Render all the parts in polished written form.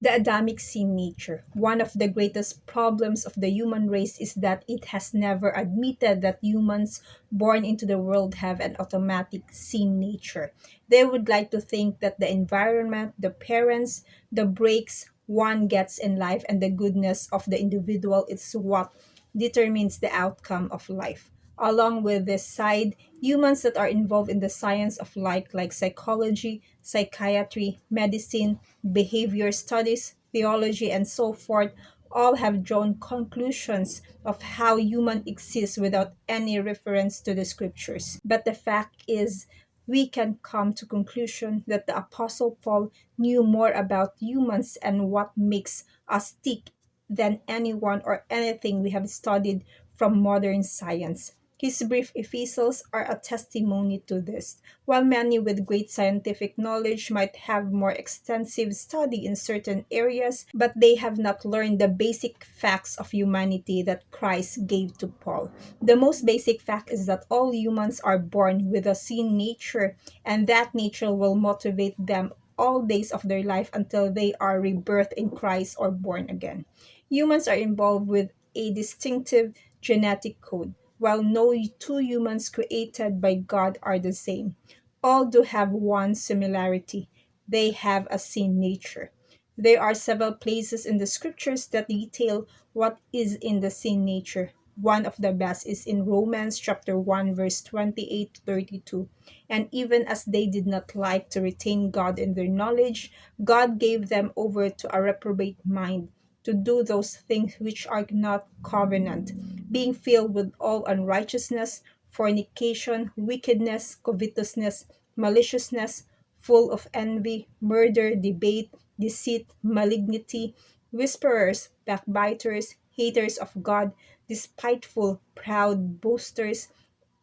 The Adamic sin nature. One of the greatest problems of the human race is that it has never admitted that humans born into the world have an automatic sin nature. They would like to think that the environment, the parents, the breaks one gets in life, and the goodness of the individual is what determines the outcome of life. Along with this side, humans that are involved in the science of life, like psychology, psychiatry, medicine, behavior studies, theology, and so forth, all have drawn conclusions of how human exists without any reference to the scriptures. But the fact is, we can come to conclusion that the apostle Paul knew more about humans and what makes us tick than anyone or anything we have studied from modern science. His brief epistles are a testimony to this. While many with great scientific knowledge might have more extensive study in certain areas, but they have not learned the basic facts of humanity that Christ gave to Paul. The most basic fact is that all humans are born with a sin nature, and that nature will motivate them all days of their life until they are rebirthed in Christ or born again. Humans are involved with a distinctive genetic code, while no two humans created by God are the same. All do have one similarity: they have a sin nature. There are several places in the scriptures that detail what is in the sin nature. One of the best is in Romans chapter 1 verse 28 to 32. And even as they did not like to retain God in their knowledge, God gave them over to a reprobate mind to do those things which are not covenant, being filled with all unrighteousness, fornication, wickedness, covetousness, maliciousness, full of envy, murder, debate, deceit, malignity, whisperers, backbiters, haters of God, despiteful, proud, boasters,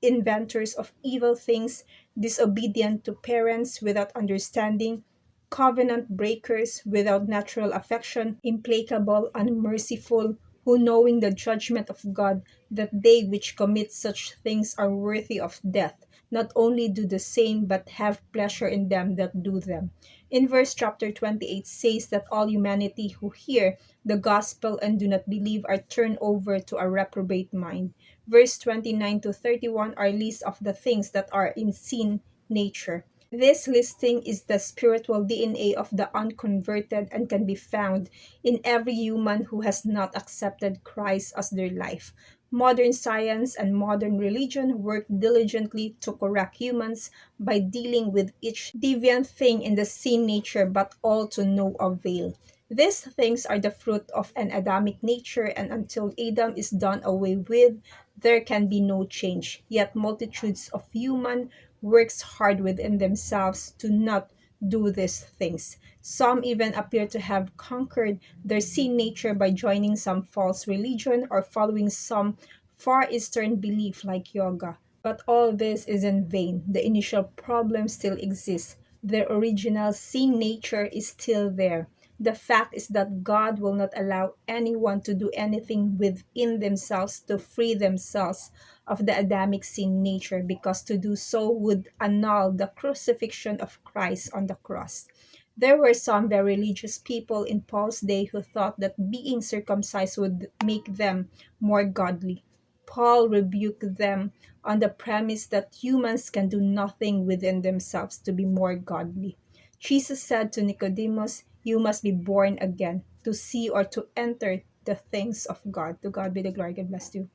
inventors of evil things, disobedient to parents without understanding, covenant breakers without natural affection, implacable, unmerciful, who knowing the judgment of God, that they which commit such things are worthy of death, not only do the same, but have pleasure in them that do them. In verse chapter 28 says that all humanity who hear the gospel and do not believe are turned over to a reprobate mind. Verse 29 to 31 are lists of the things that are in sin nature. This listing is the spiritual DNA of the unconverted and can be found in every human who has not accepted Christ as their life. Modern science and modern religion work diligently to correct humans by dealing with each deviant thing in the sin nature, but all to no avail. These things are the fruit of an Adamic nature, and until Adam is done away with, there can be no change. Yet multitudes of human works hard within themselves to not do these things. Some even appear to have conquered their sin nature by joining some false religion or following some Far Eastern belief like yoga. But all this is in vain. The initial problem still exists. The original sin nature is still there. The fact is that God will not allow anyone to do anything within themselves to free themselves of the Adamic sin nature, because to do so would annul the crucifixion of Christ on the cross. There were some very religious people in Paul's day who thought that being circumcised would make them more godly. Paul rebuked them on the premise that humans can do nothing within themselves to be more godly. Jesus said to Nicodemus, "You must be born again to see or to enter the things of God." To God be the glory. God bless you.